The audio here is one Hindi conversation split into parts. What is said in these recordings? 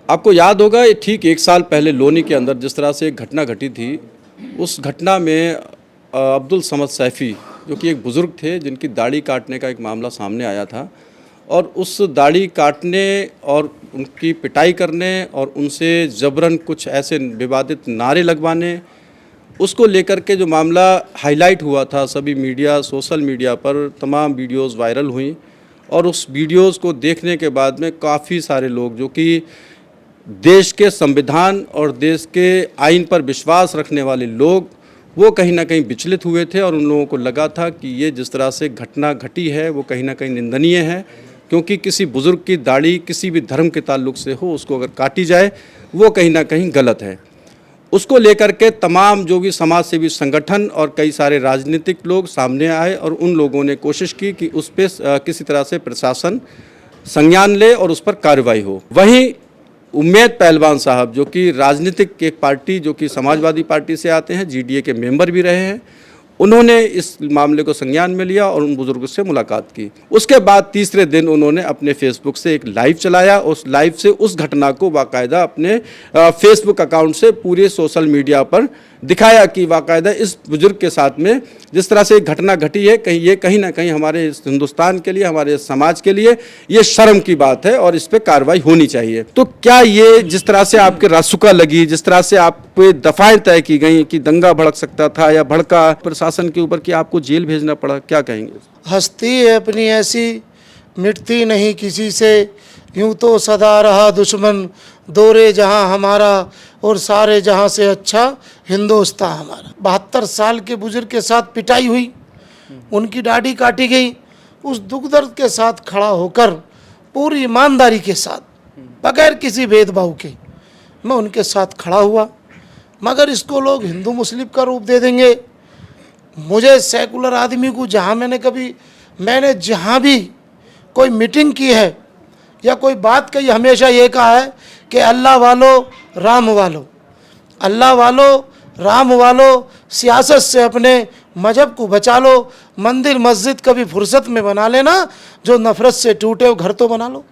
आपको याद होगा ये ठीक 1 साल पहले लोनी के अंदर जिस तरह से एक घटना घटी थी, उस घटना में अब्दुल समद सैफ़ी जो कि एक बुज़ुर्ग थे जिनकी दाढ़ी काटने का एक मामला सामने आया था और उस दाढ़ी काटने और उनकी पिटाई करने और उनसे ज़बरन कुछ ऐसे विवादित नारे लगवाने, उसको लेकर के जो मामला हाईलाइट हुआ था सभी मीडिया सोशल मीडिया पर तमाम वीडियोज़ वायरल हुई और उस वीडियोज़ को देखने के बाद में काफ़ी सारे लोग जो कि देश के संविधान और देश के आइन पर विश्वास रखने वाले लोग वो कहीं ना कहीं विचलित हुए थे और उन लोगों को लगा था कि ये जिस तरह से घटना घटी है वो कहीं ना कहीं निंदनीय है, क्योंकि किसी बुज़ुर्ग की दाढ़ी किसी भी धर्म के ताल्लुक़ से हो उसको अगर काटी जाए वो कहीं ना कहीं गलत है। उसको लेकर के तमाम जो भी समाज सेवी संगठन और कई सारे राजनीतिक लोग सामने आए और उन लोगों ने कोशिश की कि उस पर किसी तरह से प्रशासन संज्ञान ले और उस पर कार्रवाई हो। वहीं उम्मेद पहलवान साहब जो कि राजनीतिक एक पार्टी जो कि समाजवादी पार्टी से आते हैं, जीडीए के मेंबर भी रहे हैं, उन्होंने इस मामले को संज्ञान में लिया और उन बुजुर्गों से मुलाकात की। उसके बाद तीसरे दिन उन्होंने अपने फेसबुक से एक लाइव चलाया। उस लाइव से उस घटना को बाकायदा अपने फेसबुक अकाउंट से पूरे सोशल मीडिया पर दिखाया कि बाकायदा इस बुजुर्ग के साथ में जिस तरह से एक घटना घटी है कहीं ना कहीं हमारे हिंदुस्तान के लिए, हमारे समाज के लिए ये शर्म की बात है और इस पर कार्रवाई होनी चाहिए। तो क्या ये जिस तरह से आपके रासुका लगी, जिस तरह से आप पे दफ़ाएं तय की गई कि दंगा भड़क सकता था या भड़का प्रशासन के ऊपर कि आपको जेल भेजना पड़ा, क्या कहेंगे? हस्ती है अपनी ऐसी मिटती नहीं किसी से, यूं तो सदा रहा दुश्मन दौरे जहां हमारा और सारे जहां से अच्छा हिंदुस्तान हमारा। 72 साल के बुजुर्ग के साथ पिटाई हुई, उनकी दाढ़ी काटी गई। उस दुख दर्द के साथ खड़ा होकर पूरी ईमानदारी के साथ बगैर किसी भेदभाव के मैं उनके साथ खड़ा हुआ। मगर इसको लोग हिंदू मुस्लिम का रूप दे देंगे। मुझे सेकुलर आदमी को मैंने जहाँ भी कोई मीटिंग की है या कोई बात कही, हमेशा ये कहा है कि अल्लाह वालो राम वालो, अल्लाह वालो राम वालो, सियासत से अपने मजहब को बचा लो, मंदिर मस्जिद कभी फुर्सत में बना लेना, जो नफरत से टूटे वो घर तो बना लो।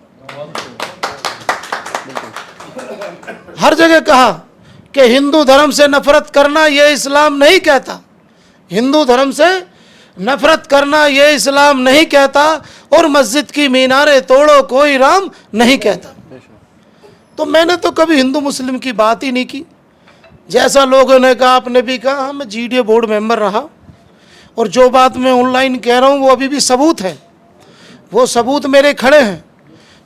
हर जगह कहा कि हिंदू धर्म से नफरत करना ये इस्लाम नहीं कहता, हिंदू धर्म से नफरत करना ये इस्लाम नहीं कहता, और मस्जिद की मीनारे तोड़ो कोई राम नहीं कहता। तो मैंने तो कभी हिंदू मुस्लिम की बात ही नहीं की। जैसा लोगों ने कहा, आपने भी कहा, मैं जीडीए बोर्ड मेंबर रहा और जो बात मैं ऑनलाइन कह रहा हूँ वो अभी भी सबूत है। वो सबूत मेरे खड़े हैं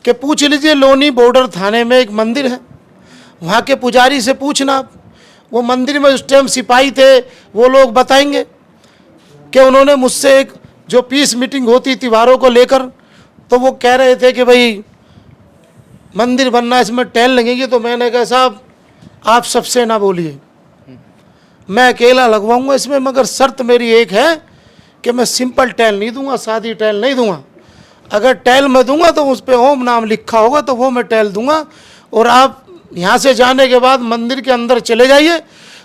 कि पूछ लीजिए, लोनी बॉर्डर थाने में एक मंदिर है, वहाँ के पुजारी से पूछना आप, वो मंदिर में उस टाइम सिपाही थे, वो लोग बताएंगे कि उन्होंने मुझसे एक जो पीस मीटिंग होती त्योहारों को लेकर, तो वो कह रहे थे कि भाई मंदिर बनना, इसमें टैल लगेगी। तो मैंने कहा साहब आप सबसे ना बोलिए, मैं अकेला लगवाऊंगा इसमें, मगर शर्त मेरी एक है कि मैं सिंपल टैल नहीं दूंगा, सादी टैल नहीं दूंगा। अगर टैल मैं दूंगा तो उस पर ओम नाम लिखा होगा तो वो मैं टैल दूंगा, और आप यहाँ से जाने के बाद मंदिर के अंदर चले जाइए,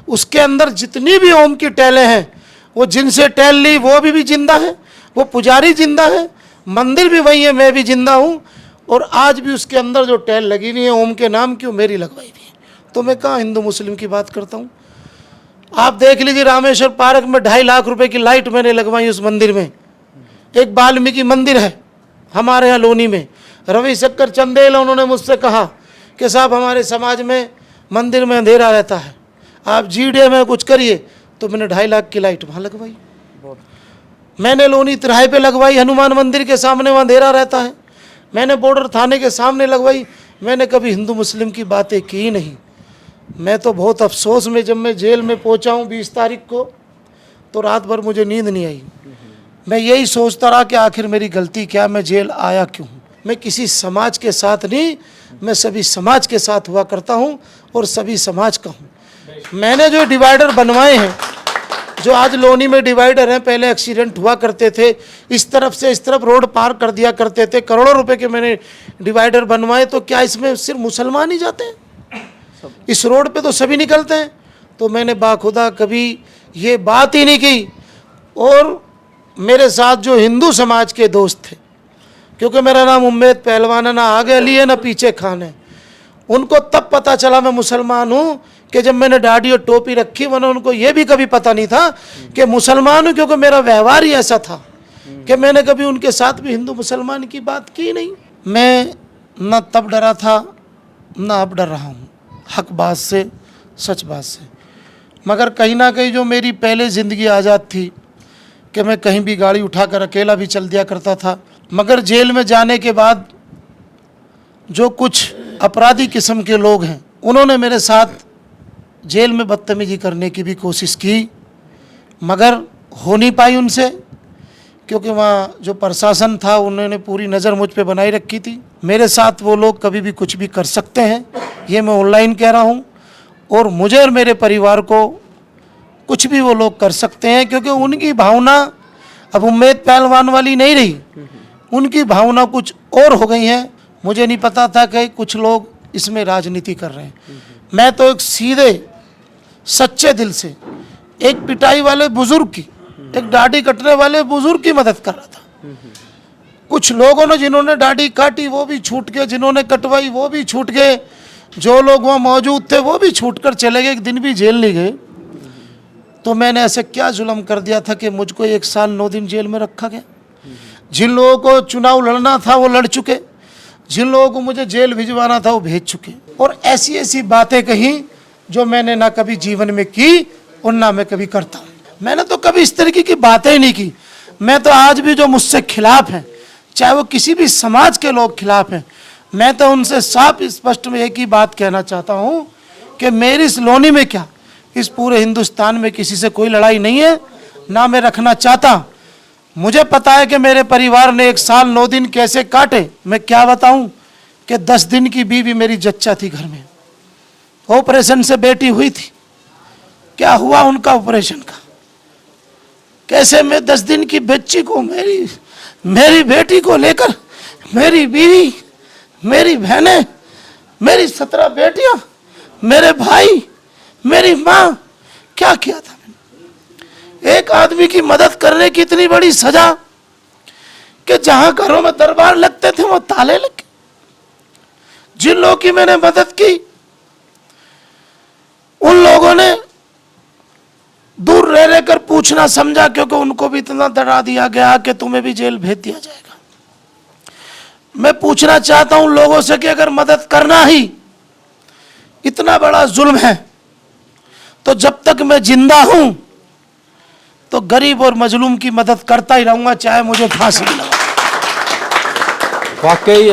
उसके अंदर जितनी भी ओम की टैलें हैं, वो जिनसे टैल ली वो भी जिंदा है, वो पुजारी जिंदा है, मंदिर भी वही है, मैं भी जिंदा हूँ, और आज भी उसके अंदर जो टैल लगी हुई है ओम के नाम की, वो मेरी लगवाई हुई है। तो मैं कहाँ हिंदू मुस्लिम की बात करता हूँ। आप देख लीजिए, रामेश्वर पार्क में 2.5 लाख रुपए की लाइट मैंने लगवाई उस मंदिर में। एक वाल्मीकि मंदिर है हमारे यहाँ लोनी में, रविशंकर चंदेल, उन्होंने मुझसे कहा कि साहब हमारे समाज में मंदिर में अंधेरा रहता है, आप जीडीए में कुछ करिए, तो मैंने 2.5 लाख की लाइट वहाँ लगवाई। मैंने लोनी तिराहे पे लगवाई, हनुमान मंदिर के सामने वहाँ अंधेरा रहता है, मैंने बॉर्डर थाने के सामने लगवाई। मैंने कभी हिंदू मुस्लिम की बातें की नहीं। मैं तो बहुत अफसोस में, जब मैं जेल में पहुँचा हूँ 20 तारीख को, तो रात भर मुझे नींद नहीं आई। मैं यही सोचता रहा कि आखिर मेरी गलती क्या, मैं जेल आया क्यों। मैं किसी समाज के साथ नहीं, मैं सभी समाज के साथ हुआ करता हूँ और सभी समाज का हूँ। मैंने जो डिवाइडर बनवाए हैं, जो आज लोनी में डिवाइडर हैं, पहले एक्सीडेंट हुआ करते थे, इस तरफ से इस तरफ रोड पार कर दिया करते थे, करोड़ों रुपए के मैंने डिवाइडर बनवाए। तो क्या इसमें सिर्फ मुसलमान ही जाते हैं? इस रोड पे तो सभी निकलते हैं। तो मैंने बाखुदा कभी ये बात ही नहीं की। और मेरे साथ जो हिंदू समाज के दोस्त थे, क्योंकि मेरा नाम उम्मेद पहलवान है, ना आगे अली है ना पीछे खान है, उनको तब पता चला मैं मुसलमान हूँ कि जब मैंने दाढ़ी और टोपी रखी, वरना उनको ये भी कभी पता नहीं था कि मुसलमान हूँ, क्योंकि मेरा व्यवहार ही ऐसा था कि मैंने कभी उनके साथ भी हिंदू मुसलमान की बात की नहीं। मैं न तब डरा था न अब डर रहा हूँ, हक बात से, सच बात से। मगर कहीं ना कहीं जो मेरी पहले ज़िंदगी आज़ाद थी कि मैं कहीं भी गाड़ी उठाकर अकेला भी चल दिया करता था, मगर जेल में जाने के बाद जो कुछ अपराधी किस्म के लोग हैं उन्होंने मेरे साथ जेल में बदतमीजी करने की भी कोशिश की, मगर हो नहीं पाई उनसे, क्योंकि वहाँ जो प्रशासन था उन्होंने पूरी नज़र मुझ पे बनाई रखी थी। मेरे साथ वो लोग कभी भी कुछ भी कर सकते हैं, ये मैं ऑनलाइन कह रहा हूँ, और मुझे और मेरे परिवार को कुछ भी वो लोग कर सकते हैं, क्योंकि उनकी भावना अब उम्मेद पहलवान वाली नहीं रही, उनकी भावना कुछ और हो गई है। मुझे नहीं पता था कि कुछ लोग इसमें राजनीति कर रहे हैं। मैं तो एक सीधे सच्चे दिल से एक पिटाई वाले बुजुर्ग की, एक दाढ़ी कटने वाले बुजुर्ग की मदद कर रहा था। कुछ लोगों ने जिन्होंने दाढ़ी काटी वो भी छूट गए, जिन्होंने कटवाई वो भी छूट गए, जो लोग वहाँ मौजूद थे वो भी छूट कर चले गए, एक दिन भी जेल नहीं गए। तो मैंने ऐसे क्या जुल्म कर दिया था कि मुझको 1 साल 9 दिन जेल में रखा गया। जिन लोगों को चुनाव लड़ना था वो लड़ चुके, जिन लोगों को मुझे जेल भिजवाना था वो भेज चुके, और ऐसी ऐसी बातें कही जो मैंने ना कभी जीवन में की और ना मैं कभी करता हूँ। मैंने तो कभी इस तरीके की बातें ही नहीं की। मैं तो आज भी जो मुझसे खिलाफ हैं, चाहे वो किसी भी समाज के लोग खिलाफ हैं, मैं तो उनसे साफ स्पष्ट में एक ही बात कहना चाहता हूँ कि मेरी इस लोनी में क्या, इस पूरे हिंदुस्तान में किसी से कोई लड़ाई नहीं है, ना मैं रखना चाहता। मुझे पता है कि मेरे परिवार ने 1 साल 9 दिन कैसे काटे। मैं क्या बताऊं कि 10 दिन की बीवी मेरी जच्चा थी घर में, ऑपरेशन से बेटी हुई थी। क्या हुआ उनका ऑपरेशन का, कैसे मैं 10 दिन की बच्ची को, मेरी बेटी को लेकर, मेरी बीवी, मेरी बहनें, मेरी 17 बेटियां, मेरे भाई, मेरी माँ, क्या किया था मैंने। एक आदमी की मदद करने की इतनी बड़ी सजा कि जहां घरों में दरबार लगते थे वो ताले लगे। जिन लोगों की मैंने मदद की उन लोगों ने दूर रह रहकर पूछना समझा, क्योंकि उनको भी इतना डरा दिया गया कि तुम्हें भी जेल भेज दिया जाएगा। मैं पूछना चाहता हूं लोगों से कि अगर मदद करना ही इतना बड़ा जुल्म है तो जब तक मैं जिंदा हूं तो गरीब और मजलूम की मदद करता ही रहूंगा, चाहे मुझे फांसी भी लगा। वाकई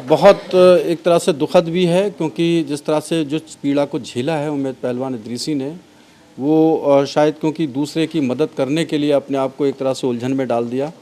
बहुत एक तरह से दुखद भी है, क्योंकि जिस तरह से जो पीड़ा को झेला है उम्मेद पहलवान इदरीसी ने, वो शायद क्योंकि दूसरे की मदद करने के लिए अपने आप को एक तरह से उलझन में डाल दिया।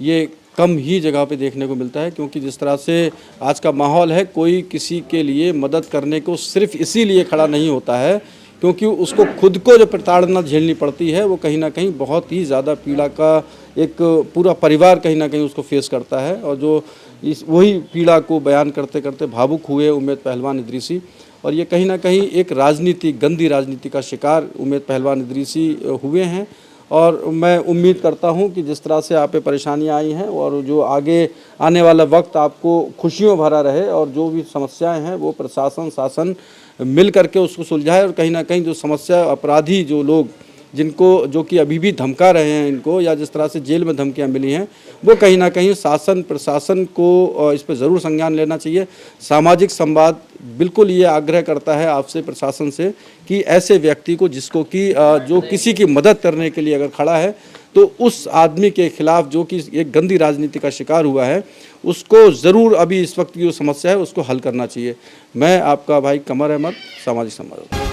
ये कम ही जगह पे देखने को मिलता है, क्योंकि जिस तरह से आज का माहौल है, कोई किसी के लिए मदद करने को सिर्फ इसीलिए खड़ा नहीं होता है क्योंकि उसको खुद को जो प्रताड़ना झेलनी पड़ती है वो कहीं ना कहीं बहुत ही ज़्यादा पीड़ा का एक पूरा परिवार कहीं ना कहीं उसको फेस करता है। और जो इस वही पीड़ा को बयान करते करते भावुक हुए उम्मेद पहलवान इदरीसी, और ये कहीं ना कहीं एक राजनीति, गंदी राजनीति का शिकार उम्मेद पहलवान इदरीसी हुए हैं। और मैं उम्मीद करता हूं कि जिस तरह से आप पे परेशानियां आई हैं और जो आगे आने वाला वक्त आपको खुशियों भरा रहे, और जो भी समस्याएं हैं वो प्रशासन शासन मिल करके उसको सुलझाए, और कहीं ना कहीं जो समस्या अपराधी जो लोग जिनको जो कि अभी भी धमका रहे हैं इनको, या जिस तरह से जेल में धमकियां मिली हैं, वो कहीं ना कहीं शासन प्रशासन को इस पर ज़रूर संज्ञान लेना चाहिए। सामाजिक संवाद बिल्कुल ये आग्रह करता है आपसे, प्रशासन से, कि ऐसे व्यक्ति को जिसको कि जो किसी की मदद करने के लिए अगर खड़ा है तो उस आदमी के खिलाफ जो कि एक गंदी राजनीति का शिकार हुआ है उसको ज़रूर अभी इस वक्त की जो समस्या है उसको हल करना चाहिए। मैं आपका भाई कमर अहमद, सामाजिक संवाद।